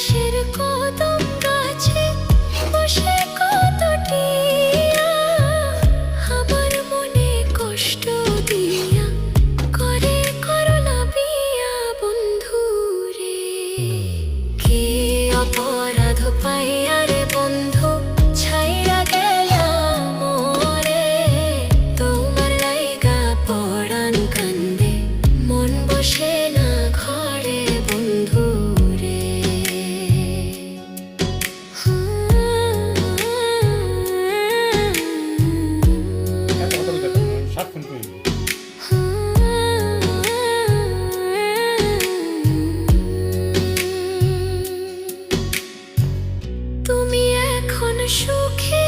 পাশের কদম গাছে বসে কত টিয়া আমার মনে কষ্ট দিয়া করে করলা বিয়া বন্ধু রে। কি অপরাধ পাইয়া রে বন্ধু ছাইরা গেলা মোরে, তোমার লাইগা পরাণ কান্দে মন বসে না ঘরে বন্ধু রে। তুমি এখন সুখে